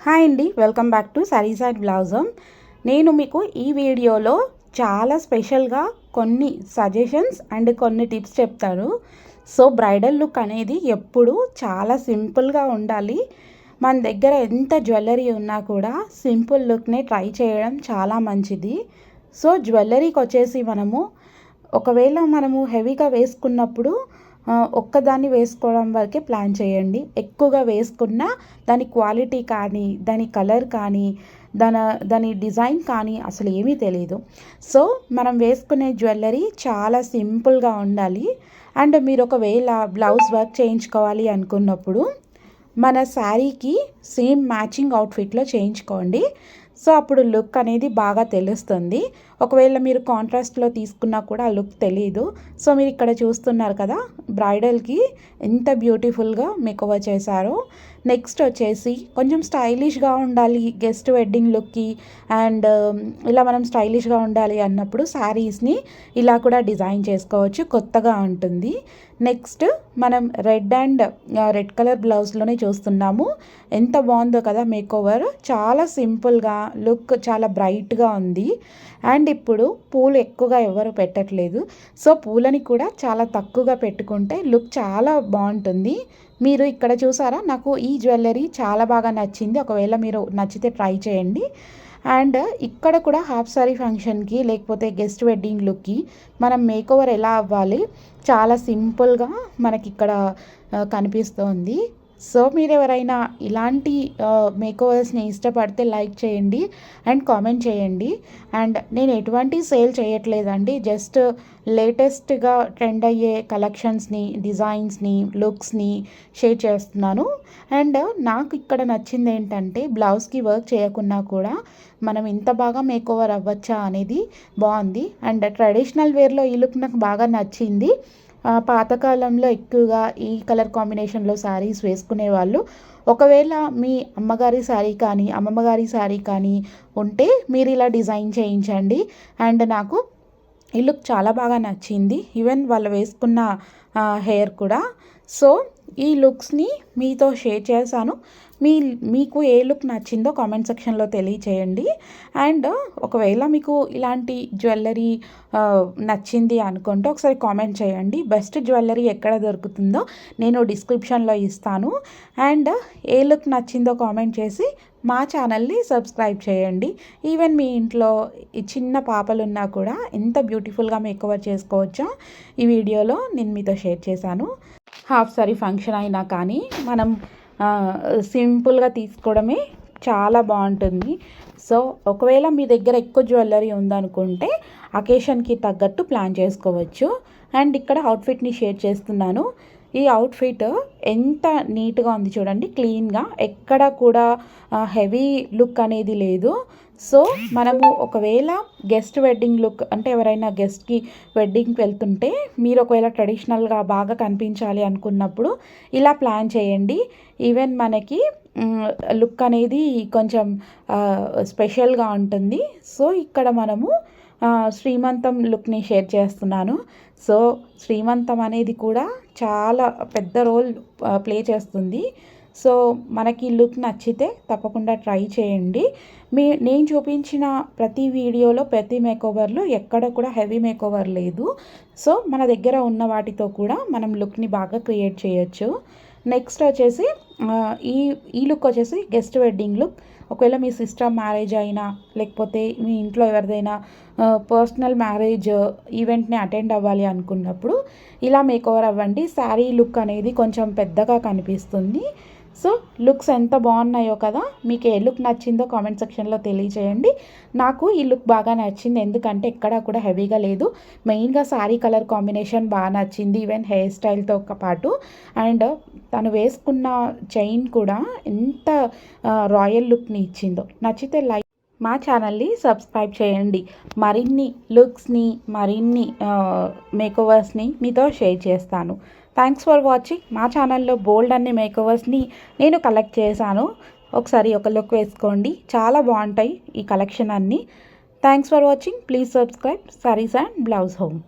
Hi అండి, welcome back to saris and blouse home. నేను మీకు ఈ వీడియోలో చాలా స్పెషల్గా కొన్ని సజెషన్స్ అండ్ కొన్ని టిప్స్ చెప్తాను. సో బ్రైడల్ లుక్ అనేది ఎప్పుడు చాలా సింపుల్గా ఉండాలి. మన దగ్గర ఎంత జ్యువెలరీ ఉన్నా కూడా సింపుల్ లుక్నే ట్రై చేయడం చాలా మంచిది. సో జ్యువెలరీకి వచ్చేసి ఒకవేళ మనము హెవీగా వేసుకున్నప్పుడు ఒక్కదాన్ని వేసుకోవడం వరకే ప్లాన్ చేయండి. ఎక్కువగా వేసుకున్న దాని క్వాలిటీ కానీ, దాని కలర్ కానీ, దాని డిజైన్ కానీ అసలు ఏమీ తెలియదు. సో మనం వేసుకునే జ్యువెలరీ చాలా సింపుల్గా ఉండాలి. అండ్ మీరు ఒకవేళ బ్లౌజ్ వర్క్ చేయించుకోవాలి అనుకున్నప్పుడు మన శారీకి సేమ్ మ్యాచింగ్ అవుట్ఫిట్లో చేయించుకోండి. సో అప్పుడు లుక్ అనేది బాగా తెలుస్తుంది. ఒకవేళ మీరు కాంట్రాస్ట్లో తీసుకున్నా కూడా ఆ లుక్ తెలీదు. సో మీరు ఇక్కడ చూస్తున్నారు కదా, బ్రైడల్కి ఎంత బ్యూటిఫుల్గా మేకోవర్ చేశారో. నెక్స్ట్ వచ్చేసి కొంచెం స్టైలిష్గా ఉండాలి గెస్ట్ వెడ్డింగ్ లుక్కి. అండ్ ఇలా మనం స్టైలిష్గా ఉండాలి అన్నప్పుడు శారీస్ని ఇలా కూడా డిజైన్ చేసుకోవచ్చు, కొత్తగా ఉంటుంది. నెక్స్ట్ మనం రెడ్ కలర్ బ్లౌజ్లోనే చూస్తున్నాము. ఎంత బాగుందో కదా మేకోవర్. చాలా సింపుల్గా లుక్ చాలా బ్రైట్గా ఉంది. అండ్ ఇప్పుడు పూలు ఎక్కువగా ఎవరు పెట్టట్లేదు. సో పూలని కూడా చాలా తక్కువగా పెట్టుకుంటే లుక్ చాలా బాగుంటుంది. మీరు ఇక్కడ చూసారా, నాకు ఈ జ్యువెలరీ చాలా బాగా నచ్చింది. ఒకవేళ మీరు నచ్చితే ట్రై చేయండి. అండ్ ఇక్కడ కూడా హాఫ్ సారీ ఫంక్షన్కి లేకపోతే గెస్ట్ వెడ్డింగ్ లుక్కి మనం మేకోవర్ ఎలా అవ్వాలి, చాలా సింపుల్గా మనకి ఇక్కడ కనిపిస్తోంది. సో మీరు ఎవరైనా ఇలాంటి మేకోవర్స్ని ఇష్టపడితే లైక్ చేయండి అండ్ కామెంట్ చేయండి. అండ్ నేను ఎటువంటి సేల్ చేయట్లేదండి, జస్ట్ లేటెస్ట్గా ట్రెండ్ అయ్యే కలెక్షన్స్ని, డిజైన్స్ని, లుక్స్ని షేర్ చేస్తున్నాను. అండ్ నాకు ఇక్కడ నచ్చింది ఏంటంటే, బ్లౌజ్కి వర్క్ చేయకున్నా కూడా మనం ఇంత బాగా మేకోవర్ అవ్వచ్చా అనేది బాగుంది. అండ్ ట్రెడిషనల్ వేర్లో ఈ లుక్ నాకు బాగా నచ్చింది. పాతకాలంలో ఎక్కువగా ఈ కలర్ కాంబినేషన్లో శారీస్ వేసుకునే వాళ్ళు. ఒకవేళ మీ అమ్మగారి శారీ కానీ అమ్మమ్మగారి శారీ కానీ ఉంటే మీరు ఇలా డిజైన్ చేయించండి. అండ్ నాకు ఈ లుక్ చాలా బాగా నచ్చింది, ఈవెన్ వాళ్ళు వేసుకున్న హెయిర్ కూడా. సో ఈ లుక్స్ని మీతో షేర్ చేశాను. మీకు ఏ లుక్ నచ్చిందో కామెంట్ సెక్షన్లో తెలియచేయండి. అండ్ ఒకవేళ మీకు ఇలాంటి జ్యువెలరీ నచ్చింది అనుకుంటే ఒకసారి కామెంట్ చేయండి. బెస్ట్ జ్యువెలరీ ఎక్కడ దొరుకుతుందో నేను డిస్క్రిప్షన్లో ఇస్తాను. అండ్ ఏ లుక్ నచ్చిందో కామెంట్ చేసి మా ఛానల్ని సబ్స్క్రైబ్ చేయండి. ఈవెన్ మీ ఇంట్లో చిన్న పాపలు ఉన్నా కూడా ఎంత బ్యూటిఫుల్గా మేకవర్ చేసుకోవచ్చో ఈ వీడియోలో నేను మీతో షేర్ చేశాను. హాఫ్ సారీ ఫంక్షన్ అయినా కానీ మనం సింపుల్గా తీసుకోవడమే చాలా బాగుంటుంది. సో ఒకవేళ మీ దగ్గర ఎక్కువ జ్యువెలరీ ఉందనుకుంటే అకేషన్కి తగ్గట్టు ప్లాన్ చేసుకోవచ్చు. అండ్ ఇక్కడ అవుట్ఫిట్ని షేర్ చేస్తున్నాను. ఈ అవుట్ఫిట్ ఎంత నీట్గా ఉంది చూడండి, క్లీన్గా, ఎక్కడ కూడా హెవీ లుక్ అనేది లేదు. సో మనము ఒకవేళ గెస్ట్ వెడ్డింగ్ లుక్ అంటే ఎవరైనా గెస్ట్కి వెడ్డింగ్కి వెళ్తుంటే మీరు ఒకవేళ ట్రెడిషనల్గా బాగా కనిపించాలి అనుకున్నప్పుడు ఇలా ప్లాన్ చేయండి. ఈవెన్ మనకి లుక్ అనేది కొంచెం స్పెషల్గా ఉంటుంది. సో ఇక్కడ మనము శ్రీమంతం లుక్ని షేర్ చేస్తున్నాను. సో శ్రీమంతం అనేది కూడా చాలా పెద్ద రోల్ ప్లే చేస్తుంది. సో మనకి లుక్ నచ్చితే తప్పకుండా ట్రై చేయండి. నేను చూపించిన ప్రతి వీడియోలో ప్రతి మేకోవర్లో ఎక్కడ కూడా హెవీ మేకోవర్ లేదు. సో మన దగ్గర ఉన్న వాటితో కూడా మనం లుక్ని బాగా క్రియేట్ చేయొచ్చు. నెక్స్ట్ వచ్చేసి ఈ లుక్ వచ్చేసి గెస్ట్ వెడ్డింగ్ లుక్. ఒకవేళ మీ సిస్టర్ మ్యారేజ్ అయినా లేకపోతే మీ ఇంట్లో ఎవరిదైనా పర్సనల్ మ్యారేజ్ ఈవెంట్ని అటెండ్ అవ్వాలి అనుకున్నప్పుడు ఇలా మేకోవర్ అవ్వండి. శారీ లుక్ అనేది కొంచెం పెద్దగా కనిపిస్తుంది. సో లుక్స్ ఎంత బాగున్నాయో కదా. మీకు ఏ లుక్ నచ్చిందో కామెంట్ సెక్షన్లో తెలియచేయండి. నాకు ఈ లుక్ బాగా నచ్చింది, ఎందుకంటే ఎక్కడా కూడా హెవీగా లేదు. మెయిన్గా శారీ కలర్ కాంబినేషన్ బాగా నచ్చింది, ఈవెన్ హెయిర్ స్టైల్తో పాటు. అండ్ తను వేసుకున్న చైన్ కూడా ఎంత రాయల్ లుక్ని ఇచ్చిందో. నచ్చితే లైక్ మా ఛానల్ని సబ్స్క్రైబ్ చేయండి. మరిన్ని లుక్స్ని, మరిన్ని మేకోవర్స్ని మీతో షేర్ చేస్తాను. Thanks for watching. మా ఛానల్లో బోల్డ్ అన్ని మేకోవర్స్ని నేను కలెక్ట్ చేశాను. ఒకసారి ఒక లుక్ వేసుకోండి, చాలా బాగుంటాయి ఈ కలెక్షన్ అన్నీ. Thanks for watching. Please subscribe saris and blouse home.